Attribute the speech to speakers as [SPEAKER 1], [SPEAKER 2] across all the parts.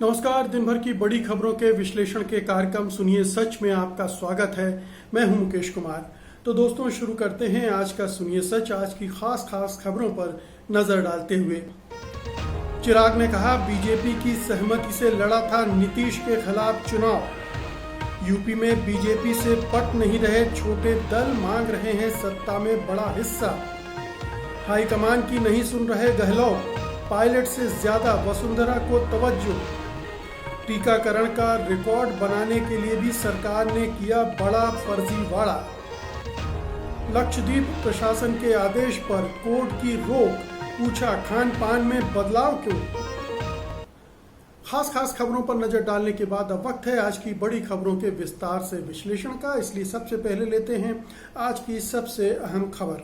[SPEAKER 1] नमस्कार। दिन भर की बड़ी खबरों के विश्लेषण के कार्यक्रम सुनिए सच में आपका स्वागत है। मैं हूं मुकेश कुमार। तो दोस्तों, शुरू करते हैं आज का सुनिए सच। आज की खास खबरों पर नजर डालते हुए चिराग ने कहा, बीजेपी की सहमति से लड़ा था नीतीश के खिलाफ चुनाव। यूपी में बीजेपी से पट नहीं रहे छोटे दल, मांग रहे हैं सत्ता में बड़ा हिस्सा। हाईकमान की नहीं सुन रहे गहलोत, पायलट से ज्यादा वसुंधरा को तवज्जो। टीकाकरण का रिकॉर्ड बनाने के लिए भी सरकार ने किया बड़ा फर्जीवाड़ा। लक्षद्वीप प्रशासन के आदेश पर कोर्ट की रोक, पूछा खान पान में बदलाव क्यों। खास खबरों पर नजर डालने के बाद अब वक्त है आज की बड़ी खबरों के विस्तार से विश्लेषण का। इसलिए सबसे पहले लेते हैं आज की सबसे अहम खबर।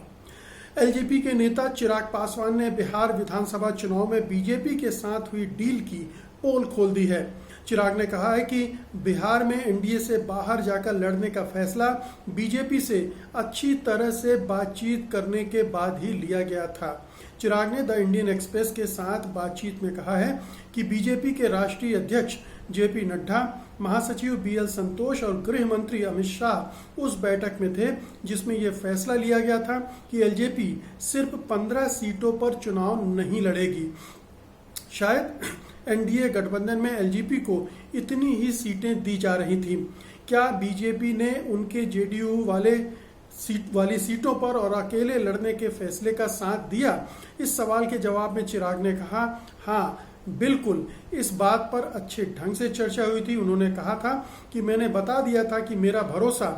[SPEAKER 1] एलजेपी के नेता चिराग पासवान ने बिहार विधानसभा चुनाव में बीजेपी के साथ हुई डील की पोल खोल दी है। चिराग ने कहा है कि बिहार में एनडीए से बाहर जाकर लड़ने का फैसला बीजेपी से अच्छी तरह से बातचीत करने के बाद ही लिया गया था। चिराग ने द इंडियन एक्सप्रेस के साथ बातचीत में कहा है कि बीजेपी के राष्ट्रीय अध्यक्ष जेपी नड्डा, महासचिव बीएल संतोष और गृह मंत्री अमित शाह उस बैठक में थे जिसमें यह फैसला लिया गया था कि एलजेपी सिर्फ 15 सीटों पर चुनाव नहीं लड़ेगी। शायद एनडीए गठबंधन में एलजेपी को इतनी ही सीटें दी जा रही थी। क्या बीजेपी ने उनके जेडीयू वाली सीटों पर और अकेले लड़ने के फैसले का साथ दिया? इस सवाल के जवाब में चिराग ने कहा, हाँ बिल्कुल, इस बात पर अच्छे ढंग से चर्चा हुई थी। उन्होंने कहा था कि मैंने बता दिया था कि मेरा भरोसा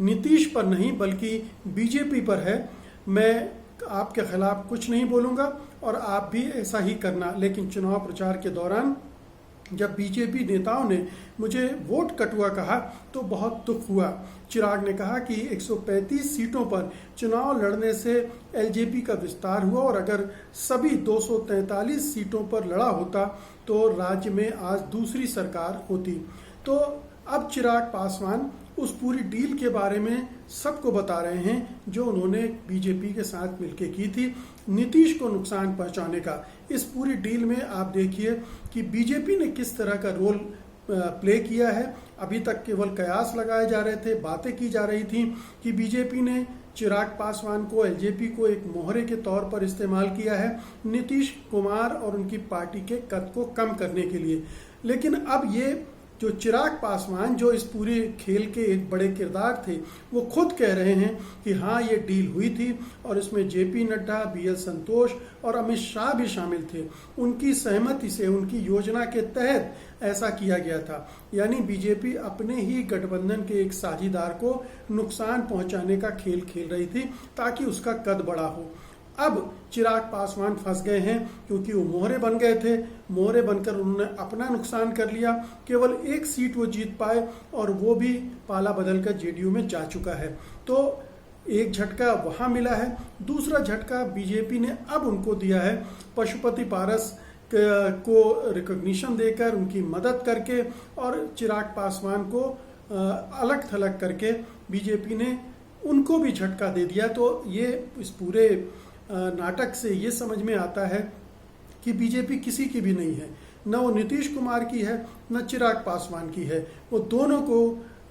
[SPEAKER 1] नीतीश पर नहीं बल्कि बीजेपी पर है। मैं आपके खिलाफ कुछ नहीं बोलूंगा और आप भी ऐसा ही करना। लेकिन चुनाव प्रचार के दौरान जब बीजेपी नेताओं ने मुझे वोट कटुआ कहा तो बहुत दुख हुआ। चिराग ने कहा कि 135 सीटों पर चुनाव लड़ने से एलजेपी का विस्तार हुआ और अगर सभी 243 सीटों पर लड़ा होता तो राज्य में आज दूसरी सरकार होती। तो अब चिराग पासवान उस पूरी डील के बारे में सबको बता रहे हैं जो उन्होंने बीजेपी के साथ मिलकर की थी नीतीश को नुकसान पहुंचाने का। इस पूरी डील में आप देखिए कि बीजेपी ने किस तरह का रोल प्ले किया है। अभी तक केवल कयास लगाए जा रहे थे, बातें की जा रही थी कि बीजेपी ने चिराग पासवान को, एलजेपी को एक मोहरे के तौर पर इस्तेमाल किया है नीतीश कुमार और उनकी पार्टी के कद को कम करने के लिए। लेकिन अब ये जो चिराग पासवान जो इस पूरे खेल के एक बड़े किरदार थे, वो खुद कह रहे हैं कि हाँ ये डील हुई थी और इसमें जेपी नड्डा, बीएल संतोष और अमित शाह भी शामिल थे। उनकी सहमति से, उनकी योजना के तहत ऐसा किया गया था। यानी बीजेपी अपने ही गठबंधन के एक साझीदार को नुकसान पहुंचाने का खेल खेल रही थी ताकि उसका कद बड़ा हो। अब चिराग पासवान फंस गए हैं क्योंकि वो मोहरे बन गए थे। मोहरे बनकर उन्होंने अपना नुकसान कर लिया। केवल एक सीट वो जीत पाए और वो भी पाला बदलकर जेडीयू में जा चुका है। तो एक झटका वहां मिला है। दूसरा झटका बीजेपी ने अब उनको दिया है पशुपति पारस को रिकॉग्निशन देकर, उनकी मदद करके और चिराग पासवान को अलग थलग करके बीजेपी ने उनको भी झटका दे दिया। तो ये इस पूरे नाटक से ये समझ में आता है कि बीजेपी किसी की भी नहीं है, न वो नीतीश कुमार की है न चिराग पासवान की है। वो दोनों को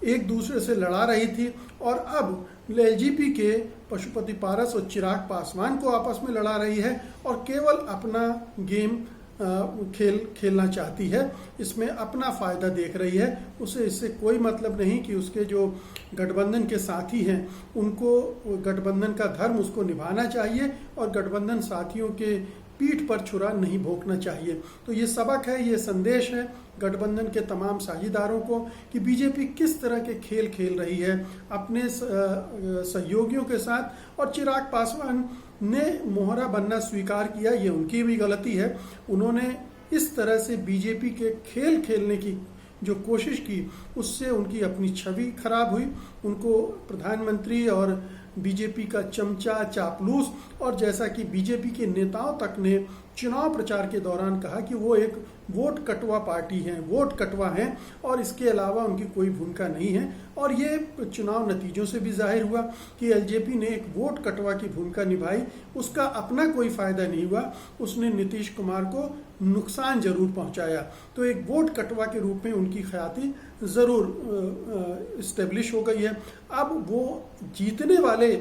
[SPEAKER 1] एक दूसरे से लड़ा रही थी और अब एलजेपी के पशुपति पारस और चिराग पासवान को आपस में लड़ा रही है और केवल अपना गेम खेलना चाहती है। इसमें अपना फायदा देख रही है। उसे इससे कोई मतलब नहीं कि उसके जो गठबंधन के साथी हैं उनको गठबंधन का धर्म उसको निभाना चाहिए और गठबंधन साथियों के पीठ पर छुरा नहीं भोंकना चाहिए। तो ये सबक है, ये संदेश है गठबंधन के तमाम साझीदारों को कि बीजेपी किस तरह के खेल खेल रही है अपने सहयोगियों के साथ। और चिराग पासवान ने मोहरा बनना स्वीकार किया, ये उनकी भी गलती है। उन्होंने इस तरह से बीजेपी के खेल खेलने की जो कोशिश की उससे उनकी अपनी छवि खराब हुई। उनको प्रधानमंत्री और बीजेपी का चमचा, चापलूस और जैसा कि बीजेपी के नेताओं तक ने चुनाव प्रचार के दौरान कहा कि वो एक वोट कटवा पार्टी है, वोट कटवा है और इसके अलावा उनकी कोई भूमिका नहीं है। और ये चुनाव नतीजों से भी जाहिर हुआ कि एलजेपी ने एक वोट कटवा की भूमिका निभाई, उसका अपना कोई फायदा नहीं हुआ। उसने नीतीश कुमार को नुकसान जरूर पहुंचाया। तो एक वोट कटवा के रूप में उनकी ख्याति ज़रूर इस्टेब्लिश हो गई है। अब वो जीतने वाले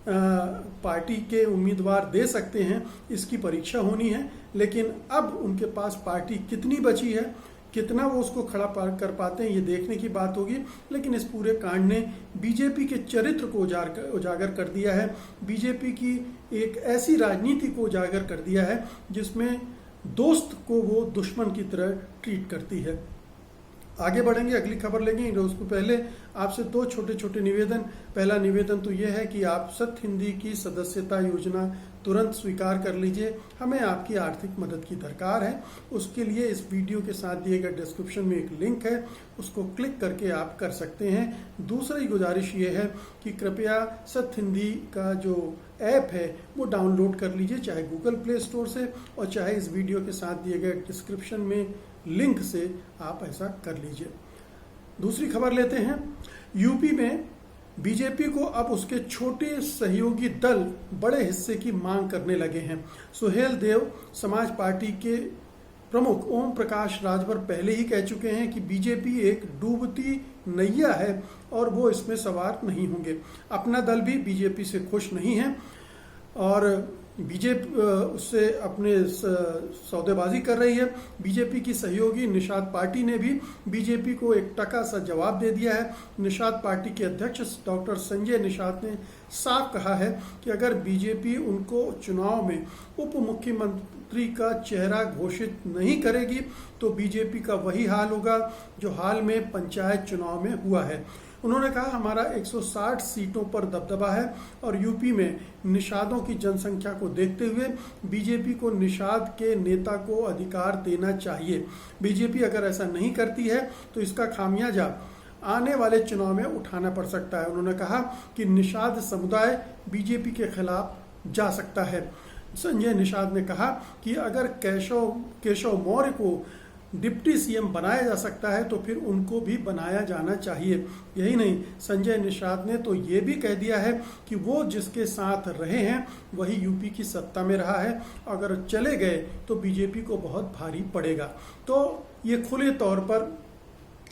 [SPEAKER 1] पार्टी के उम्मीदवार दे सकते हैं, इसकी परीक्षा होनी है। लेकिन अब उनके पास पार्टी कितनी बची है, कितना वो उसको खड़ा कर पाते हैं, ये देखने की बात होगी। लेकिन इस पूरे कांड ने बीजेपी के चरित्र को उजागर कर दिया है, बीजेपी की एक ऐसी राजनीति को उजागर कर दिया है जिसमें दोस्त को वो दुश्मन की तरह ट्रीट करती है। आगे बढ़ेंगे, अगली खबर लेंगे। उसको पहले आपसे दो छोटे छोटे निवेदन। पहला निवेदन तो यह है कि आप सत्य हिंदी की सदस्यता योजना तुरंत स्वीकार कर लीजिए। हमें आपकी आर्थिक मदद की दरकार है। उसके लिए इस वीडियो के साथ दिए गए डिस्क्रिप्शन में एक लिंक है, उसको क्लिक करके आप कर सकते हैं। दूसरी गुजारिश ये है कि कृपया सत्य हिंदी का जो ऐप है वो डाउनलोड कर लीजिए, चाहे गूगल प्ले स्टोर से और चाहे इस वीडियो के साथ दिए गए डिस्क्रिप्शन में लिंक से आप ऐसा कर लीजिए। दूसरी खबर लेते हैं। यूपी में बीजेपी को अब उसके छोटे सहयोगी दल बड़े हिस्से की मांग करने लगे हैं। सुहेल देव समाज पार्टी के प्रमुख ओम प्रकाश राजभर पहले ही कह चुके हैं कि बीजेपी एक डूबती नैया है और वो इसमें सवार नहीं होंगे। अपना दल भी बीजेपी से खुश नहीं है और बीजेपी उससे अपने सौदेबाजी कर रही है। बीजेपी की सहयोगी निषाद पार्टी ने भी बीजेपी को एक टका सा जवाब दे दिया है। निषाद पार्टी के अध्यक्ष डॉक्टर संजय निषाद ने साफ कहा है कि अगर बीजेपी उनको चुनाव में उप मुख्यमंत्री का चेहरा घोषित नहीं करेगी तो बीजेपी का वही हाल होगा जो हाल में पंचायत चुनाव में हुआ है। उन्होंने कहा हमारा 160 सीटों पर दबदबा है और यूपी में निषादों की जनसंख्या को देखते हुए बीजेपी को निषाद के नेता को अधिकार देना चाहिए। बीजेपी अगर ऐसा नहीं करती है तो इसका खामियाजा आने वाले चुनाव में उठाना पड़ सकता है। उन्होंने कहा कि निषाद समुदाय बीजेपी के खिलाफ जा सकता है। संजय निषाद ने कहा कि अगर केशव मौर्य को डिप्टी सीएम बनाया जा सकता है तो फिर उनको भी बनाया जाना चाहिए। यही नहीं, संजय निषाद ने तो ये भी कह दिया है कि वो जिसके साथ रहे हैं वही यूपी की सत्ता में रहा है, अगर चले गए तो बीजेपी को बहुत भारी पड़ेगा। तो ये खुले तौर पर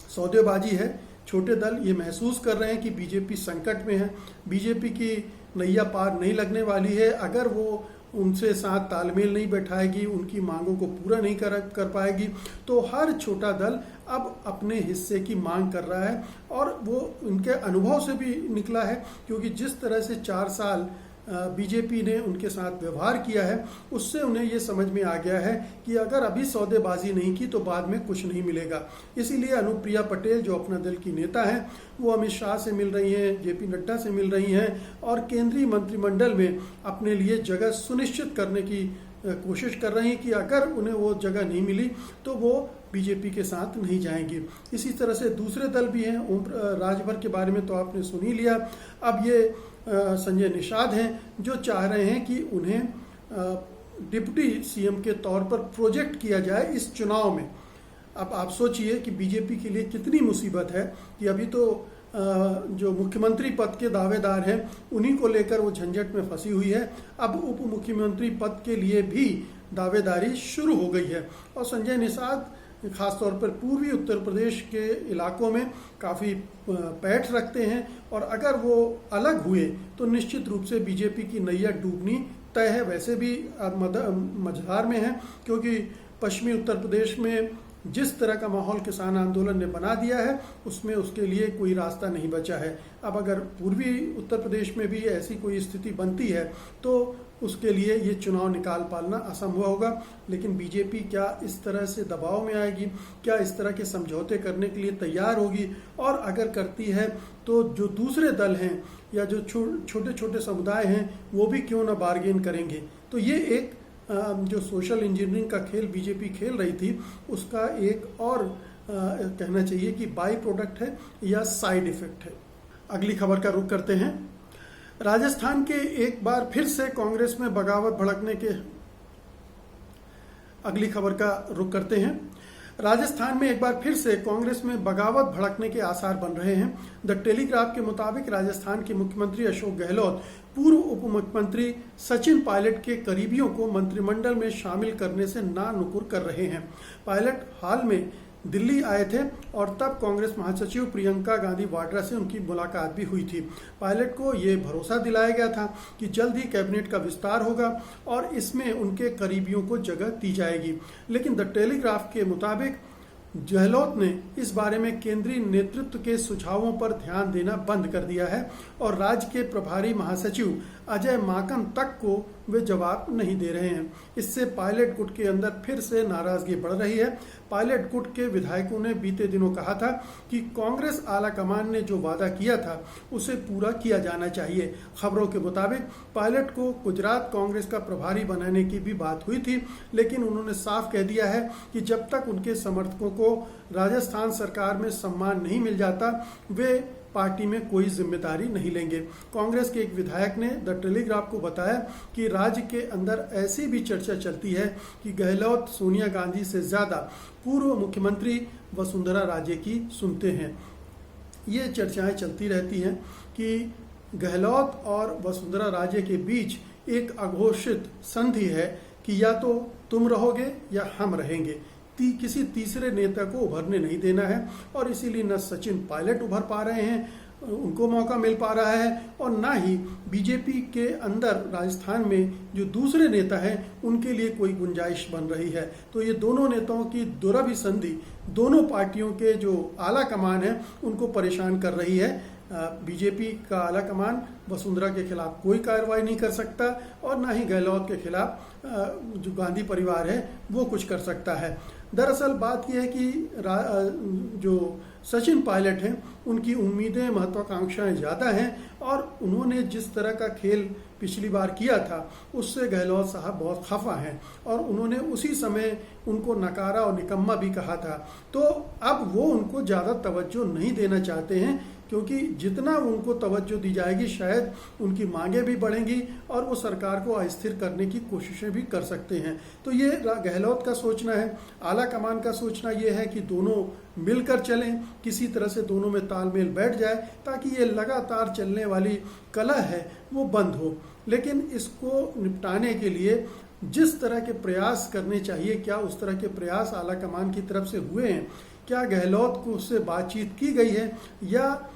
[SPEAKER 1] सौदेबाजी है। छोटे दल ये महसूस कर रहे हैं कि बीजेपी संकट में है, बीजेपी की नैया पार नहीं लगने वाली है। अगर वो उनसे साथ तालमेल नहीं बैठाएगी, उनकी मांगों को पूरा नहीं कर पाएगी तो हर छोटा दल अब अपने हिस्से की मांग कर रहा है। और वो उनके अनुभव से भी निकला है, क्योंकि जिस तरह से 4 साल बीजेपी ने उनके साथ व्यवहार किया है उससे उन्हें ये समझ में आ गया है कि अगर अभी सौदेबाजी नहीं की तो बाद में कुछ नहीं मिलेगा। इसीलिए अनुप्रिया पटेल जो अपना दल की नेता हैं वो अमित शाह से मिल रही हैं, जेपी नड्डा से मिल रही हैं और केंद्रीय मंत्रिमंडल में अपने लिए जगह सुनिश्चित करने की कोशिश कर रही हैं कि अगर उन्हें वो जगह नहीं मिली तो वो बीजेपी के साथ नहीं जाएंगी। इसी तरह से दूसरे दल भी हैं। ओम राजभर के बारे में तो आपने सुन ही लिया। अब ये संजय निषाद हैं जो चाह रहे हैं कि उन्हें डिप्टी सीएम के तौर पर प्रोजेक्ट किया जाए इस चुनाव में। अब आप सोचिए कि बीजेपी के लिए कितनी मुसीबत है कि अभी तो जो मुख्यमंत्री पद के दावेदार हैं उन्हीं को लेकर वो झंझट में फंसी हुई है। अब उप मुख्यमंत्री पद के लिए भी दावेदारी शुरू हो गई है और संजय निषाद खासतौर पर पूर्वी उत्तर प्रदेश के इलाकों में काफ़ी पैठ रखते हैं और अगर वो अलग हुए तो निश्चित रूप से बीजेपी की नैया डूबनी तय है। वैसे भी मझधार में है, क्योंकि पश्चिमी उत्तर प्रदेश में जिस तरह का माहौल किसान आंदोलन ने बना दिया है उसमें उसके लिए कोई रास्ता नहीं बचा है। अब अगर पूर्वी उत्तर प्रदेश में भी ऐसी कोई स्थिति बनती है तो उसके लिए ये चुनाव निकाल पाना असंभव होगा। लेकिन बीजेपी क्या इस तरह से दबाव में आएगी, क्या इस तरह के समझौते करने के लिए तैयार होगी, और अगर करती है तो जो दूसरे दल हैं या जो छोटे छोटे समुदाय हैं वो भी क्यों ना बार्गेन करेंगे। तो ये एक जो सोशल इंजीनियरिंग का खेल बीजेपी खेल रही थी उसका एक और कहना चाहिए कि बाई प्रोडक्ट है या साइड इफेक्ट है। अगली खबर का रुख करते हैं। राजस्थान के एक बार फिर से कांग्रेस में बगावत भड़कने के अगली खबर का रुख करते हैं। राजस्थान में एक बार फिर से कांग्रेस में बगावत भड़कने के आसार बन रहे हैं। द टेलीग्राफ के मुताबिक राजस्थान के मुख्यमंत्री अशोक गहलोत पूर्व उप मुख्यमंत्री सचिन पायलट के करीबियों को मंत्रिमंडल में शामिल करने से नानुकुर कर रहे हैं। पायलट हाल में दिल्ली आए थे और तब कांग्रेस महासचिव प्रियंका गांधी वाड्रा से उनकी मुलाकात भी हुई थी। पायलट को ये भरोसा दिलाया गया था कि जल्द ही कैबिनेट का विस्तार होगा और इसमें उनके करीबियों को जगह दी जाएगी। लेकिन द टेलीग्राफ के मुताबिक गहलोत ने इस बारे में केंद्रीय नेतृत्व के सुझावों पर ध्यान देना बंद कर दिया है और राज्य के प्रभारी महासचिव अजय माकन तक को वे जवाब नहीं दे रहे हैं। इससे पायलट गुट के अंदर फिर से नाराजगी बढ़ रही है। पायलट गुट के विधायकों ने बीते दिनों कहा था कि कांग्रेस आला कमान ने जो वादा किया था उसे पूरा किया जाना चाहिए। खबरों के मुताबिक पायलट को गुजरात कांग्रेस का प्रभारी बनाने की भी बात हुई थी, लेकिन उन्होंने साफ कह दिया है कि जब तक उनके समर्थकों को राजस्थान सरकार में सम्मान नहीं मिल जाता वे पार्टी में कोई जिम्मेदारी नहीं लेंगे। कांग्रेस के एक विधायक ने द टेलीग्राफ को बताया कि राज्य के अंदर ऐसी भी चर्चा चलती है कि गहलोत सोनिया गांधी से ज्यादा पूर्व मुख्यमंत्री वसुंधरा राजे की सुनते हैं। ये चर्चाएं चलती रहती हैं कि गहलोत और वसुंधरा राजे के बीच एक अघोषित संधि है कि या तो तुम रहोगे या हम रहेंगे। किसी तीसरे नेता को उभरने नहीं देना है और इसीलिए न सचिन पायलट उभर पा रहे हैं, उनको मौका मिल पा रहा है, और ना ही बीजेपी के अंदर राजस्थान में जो दूसरे नेता हैं उनके लिए कोई गुंजाइश बन रही है। तो ये दोनों नेताओं की दुरभिसंधि दोनों पार्टियों के जो आला कमान है उनको परेशान कर रही है। बीजेपी का आला कमान वसुंधरा के खिलाफ कोई कार्रवाई नहीं कर सकता और ना ही गहलोत के खिलाफ जो गांधी परिवार है वो कुछ कर सकता है। दरअसल बात यह है कि जो सचिन पायलट हैं उनकी उम्मीदें महत्वाकांक्षाएं ज़्यादा हैं और उन्होंने जिस तरह का खेल पिछली बार किया था उससे गहलोत साहब बहुत खफा हैं और उन्होंने उसी समय उनको नकारा और निकम्मा भी कहा था। तो अब वो उनको ज़्यादा तवज्जो नहीं देना चाहते हैं क्योंकि जितना उनको तवज्जो दी जाएगी शायद उनकी मांगे भी बढ़ेंगी और वो सरकार को अस्थिर करने की कोशिशें भी कर सकते हैं। तो ये गहलोत का सोचना है। आला कमान का सोचना ये है कि दोनों मिलकर चलें, किसी तरह से दोनों में तालमेल बैठ जाए ताकि ये लगातार चलने वाली कलह है वो बंद हो। लेकिन इसको निपटाने के लिए जिस तरह के प्रयास करने चाहिए, क्या उस तरह के प्रयास आला कमान की तरफ से हुए हैं? क्या गहलोत को उससे बातचीत की गई है या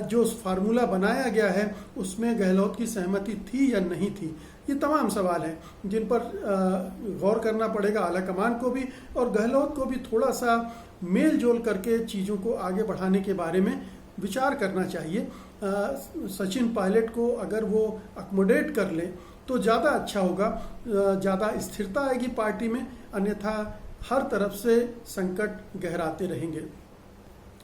[SPEAKER 1] जो फार्मूला बनाया गया है उसमें गहलोत की सहमति थी या नहीं थी? ये तमाम सवाल हैं जिन पर गौर करना पड़ेगा आला कमान को भी और गहलोत को भी थोड़ा सा मेल जोल करके चीज़ों को आगे बढ़ाने के बारे में विचार करना चाहिए। सचिन पायलट को अगर वो अकोमोडेट कर ले तो ज़्यादा अच्छा होगा, ज़्यादा स्थिरता आएगी पार्टी में, अन्यथा हर तरफ से संकट गहराते रहेंगे।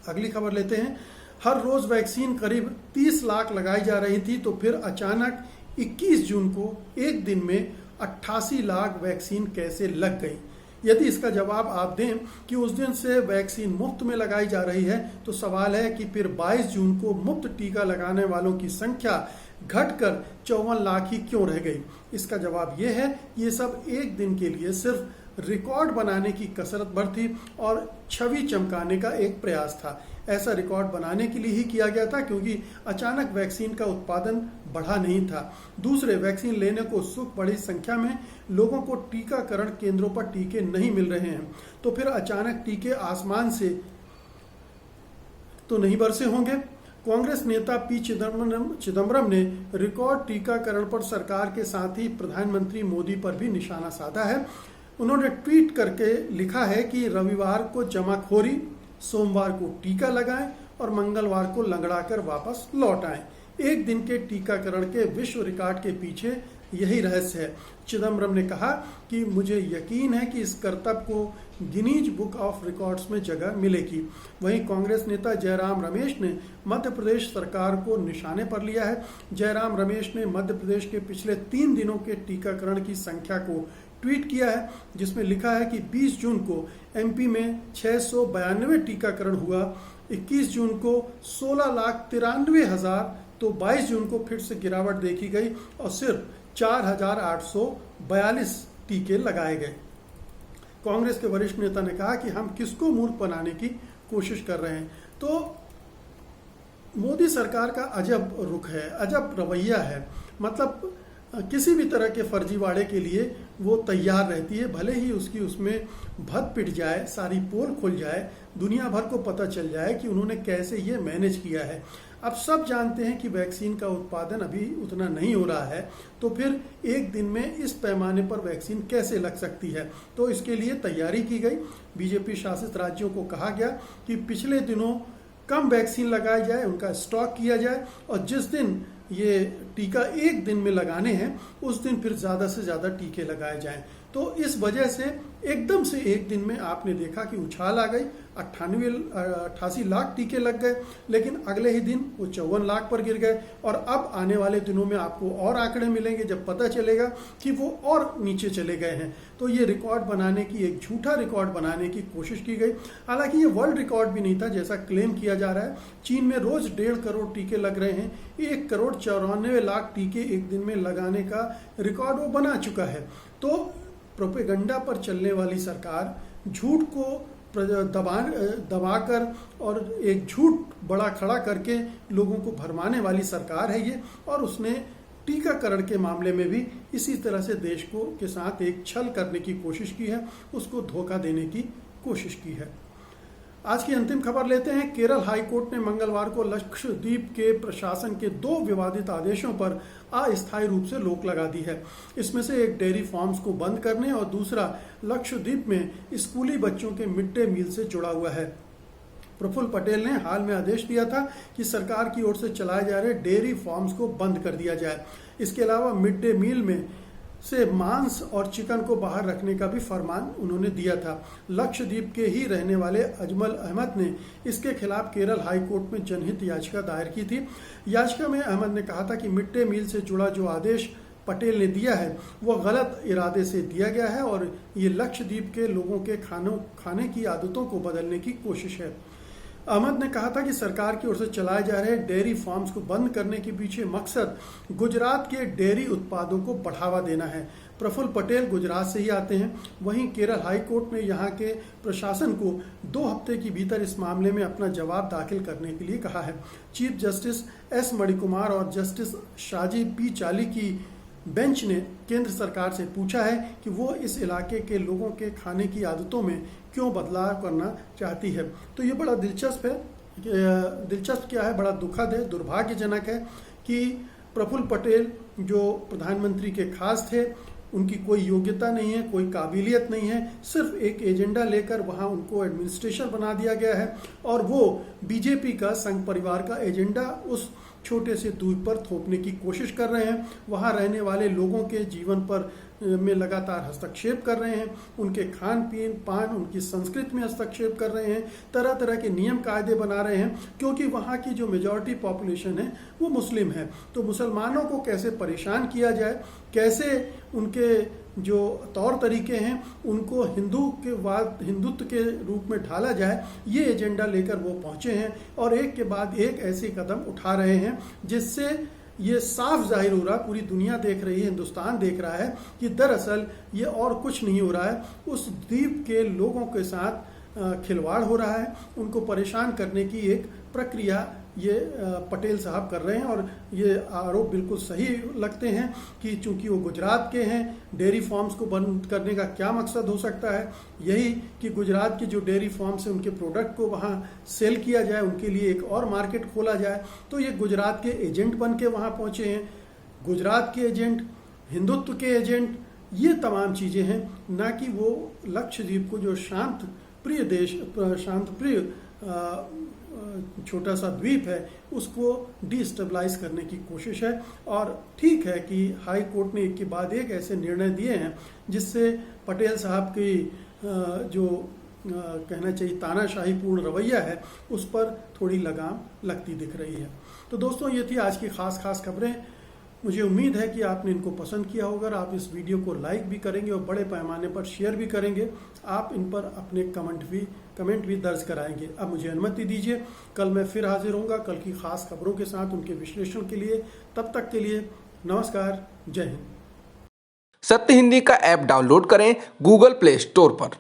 [SPEAKER 1] अगली खबर लेते हैं। हर रोज वैक्सीन करीब 30 लाख लगाई जा रही थी तो फिर अचानक 21 जून को एक दिन में 88 लाख वैक्सीन कैसे लग गई? यदि इसका जवाब आप दें कि उस दिन से वैक्सीन मुफ्त में लगाई जा रही है तो सवाल है कि फिर 22 जून को मुफ्त टीका लगाने वालों की संख्या घटकर 54 लाख ही क्यों रह गई? इसका जवाब यह है ये सब एक दिन के लिए सिर्फ रिकॉर्ड बनाने की कसरत भर थी और छवि चमकाने का एक प्रयास था। ऐसा रिकॉर्ड बनाने के लिए ही किया गया था क्योंकि अचानक वैक्सीन का उत्पादन बढ़ा नहीं था। दूसरे, वैक्सीन लेने को उत्सुक बड़ी संख्या में लोगों को टीकाकरण केंद्रों पर टीके नहीं मिल रहे हैं तो फिर अचानक टीके आसमान से तो नहीं बरसे होंगे। कांग्रेस नेता पी चिदम्बरम ने रिकॉर्ड टीकाकरण पर सरकार के साथ ही प्रधानमंत्री मोदी पर भी निशाना साधा है। उन्होंने ट्वीट करके लिखा है कि रविवार को जमाखोरी, सोमवार को टीका लगाएं और मंगलवार को लंगड़ाकर वापस लौट आएं। एक दिन के टीकाकरण के विश्व रिकॉर्ड के पीछे यही रहस्य है। चिदम्बरम ने कहा कि मुझे यकीन है कि इस करतब को गिनीज बुक ऑफ रिकॉर्ड्स में जगह मिलेगी। वहीं कांग्रेस नेता जयराम रमेश ने मध्य प्रदेश सरकार को निशाने पर लिया है। जयराम रमेश ने मध्य प्रदेश के पिछले 3 दिनों के टीकाकरण की संख्या को ट्वीट किया है जिसमें लिखा है कि 20 जून को एमपी में 692 टीकाकरण हुआ, 21 जून को 16,93,000 तो 22 जून को फिर से गिरावट देखी गई और सिर्फ 4,842 टीके लगाए गए। कांग्रेस के वरिष्ठ नेता ने कहा कि हम किसको मूर्ख बनाने की कोशिश कर रहे हैं। तो मोदी सरकार का अजब रुख है, अजब रवैया है। मतलब किसी भी तरह के फर्जीवाड़े के लिए वो तैयार रहती है, भले ही उसकी उसमें भद पिट जाए, सारी पोल खुल जाए, दुनिया भर को पता चल जाए कि उन्होंने कैसे ये मैनेज किया है। अब सब जानते हैं कि वैक्सीन का उत्पादन अभी उतना नहीं हो रहा है, तो फिर एक दिन में इस पैमाने पर वैक्सीन कैसे लग सकती है। तो इसके लिए तैयारी की गई। बीजेपी शासित राज्यों को कहा गया कि पिछले दिनों कम वैक्सीन लगाया जाए, उनका स्टॉक किया जाए, और जिस दिन ये टीका एक दिन में लगाने हैं उस दिन फिर ज़्यादा से ज़्यादा टीके लगाए जाएं। तो इस वजह से एकदम से एक दिन में आपने देखा कि उछाल आ गई, 88 लाख टीके लग गए, लेकिन अगले ही दिन वो 54 लाख पर गिर गए। और अब आने वाले दिनों में आपको और आंकड़े मिलेंगे जब पता चलेगा कि वो और नीचे चले गए हैं। तो ये रिकॉर्ड बनाने की, एक झूठा रिकॉर्ड बनाने की कोशिश की गई। हालांकि ये वर्ल्ड रिकॉर्ड भी नहीं था जैसा क्लेम किया जा रहा है। चीन में रोज 1.5 करोड़ टीके लग रहे हैं, 1 करोड़ 94 लाख टीके एक दिन में लगाने का रिकॉर्ड वो बना चुका है। तो प्रोपेगंडा पर चलने वाली सरकार, झूठ को दबाकर और एक झूठ बड़ा खड़ा करके लोगों को भरमाने वाली सरकार है ये। और उसने टीकाकरण के मामले में भी इसी तरह से देश को के साथ एक छल करने की कोशिश की है, उसको धोखा देने की कोशिश की है। आज की अंतिम खबर लेते हैं। केरल हाई कोर्ट ने मंगलवार को लक्षद्वीप के प्रशासन के 2 विवादित आदेशों पर अस्थायी रूप से रोक लगा दी है। इसमें से एक डेयरी फार्म्स को बंद करने और दूसरा लक्षद्वीप में स्कूली बच्चों के मिड डे मील से जुड़ा हुआ है। प्रफुल्ल पटेल ने हाल में आदेश दिया था कि सरकार की ओर से चलाए जा रहे डेयरी फार्म्स को बंद कर दिया जाए। इसके अलावा मिड डे मील में से मांस और चिकन को बाहर रखने का भी फरमान उन्होंने दिया था। लक्षद्वीप के ही रहने वाले अजमल अहमद ने इसके खिलाफ केरल हाई कोर्ट में जनहित याचिका दायर की थी। याचिका में अहमद ने कहा था कि मिड डे मील से जुड़ा जो आदेश पटेल ने दिया है वह गलत इरादे से दिया गया है और ये लक्षद्वीप के लोगों के खाने की आदतों को बदलने की कोशिश है। अहमद ने कहा था कि सरकार की ओर से चलाए जा रहे डेयरी फार्म्स को बंद करने के पीछे मकसद गुजरात के डेयरी उत्पादों को बढ़ावा देना है। प्रफुल्ल पटेल गुजरात से ही आते हैं। वहीं केरल हाई कोर्ट ने यहां के प्रशासन को 2 हफ्ते के भीतर इस मामले में अपना जवाब दाखिल करने के लिए कहा है। चीफ जस्टिस एस मणिकुमार और जस्टिस शाजी पी चाली की बेंच ने केंद्र सरकार से पूछा है कि वो इस इलाके के लोगों के खाने की आदतों में क्यों बदलाव करना चाहती है। तो ये बड़ा दिलचस्प है। दिलचस्प क्या है, बड़ा दुखद है, दुर्भाग्यजनक है कि प्रफुल्ल पटेल जो प्रधानमंत्री के खास थे, उनकी कोई योग्यता नहीं है, कोई काबिलियत नहीं है, सिर्फ एक एजेंडा लेकर वहाँ उनको एडमिनिस्ट्रेटर बना दिया गया है और वो बीजेपी का संघ परिवार का एजेंडा उस छोटे से द्वीप पर थोपने की कोशिश कर रहे हैं। वहाँ रहने वाले लोगों के जीवन पर में लगातार हस्तक्षेप कर रहे हैं, उनके खान पीन पान, उनकी संस्कृति में हस्तक्षेप कर रहे हैं, तरह तरह के नियम कायदे बना रहे हैं, क्योंकि वहाँ की जो मेजॉरिटी पॉपुलेशन है वो मुस्लिम है। तो मुसलमानों को कैसे परेशान किया जाए, कैसे उनके जो तौर तरीके हैं उनको हिंदुत्व के रूप में ढाला जाए, ये एजेंडा लेकर वो पहुंचे हैं और एक के बाद एक ऐसे कदम उठा रहे हैं जिससे ये साफ जाहिर हो रहा है, पूरी दुनिया देख रही है, हिंदुस्तान देख रहा है कि दरअसल ये और कुछ नहीं हो रहा है, उस द्वीप के लोगों के साथ खिलवाड़ हो रहा है, उनको परेशान करने की एक प्रक्रिया ये पटेल साहब कर रहे हैं। और ये आरोप बिल्कुल सही लगते हैं कि चूंकि वो गुजरात के हैं, डेयरी फार्म्स को बंद करने का क्या मकसद हो सकता है, यही कि गुजरात की जो डेयरी फार्म्स हैं उनके प्रोडक्ट को वहाँ सेल किया जाए, उनके लिए एक और मार्केट खोला जाए। तो ये गुजरात के एजेंट बन के वहाँ पहुँचे हैं, गुजरात के एजेंट, हिंदुत्व के एजेंट, ये तमाम चीज़ें हैं, ना कि वो लक्षद्वीप को जो शांत प्रिय देश, शांत प्रिय छोटा सा द्वीप है, उसको डिस्टेबलाइज करने की कोशिश है। और ठीक है कि हाई कोर्ट ने एक के बाद एक ऐसे निर्णय दिए हैं जिससे पटेल साहब की जो कहना चाहिए तानाशाही पूर्ण रवैया है उस पर थोड़ी लगाम लगती दिख रही है। तो दोस्तों, ये थी आज की खास खबरें। मुझे उम्मीद है कि आपने इनको पसंद किया होगा। आप इस वीडियो को लाइक भी करेंगे और बड़े पैमाने पर शेयर भी करेंगे। आप इन पर अपने कमेंट भी दर्ज कराएंगे। अब मुझे अनुमति दीजिए, कल मैं फिर हाजिर होऊंगा कल की खास खबरों के साथ, उनके विश्लेषण के लिए। तब तक के लिए नमस्कार, जय हिंद।
[SPEAKER 2] सत्य हिंदी का ऐप डाउनलोड करें गूगल प्ले स्टोर पर।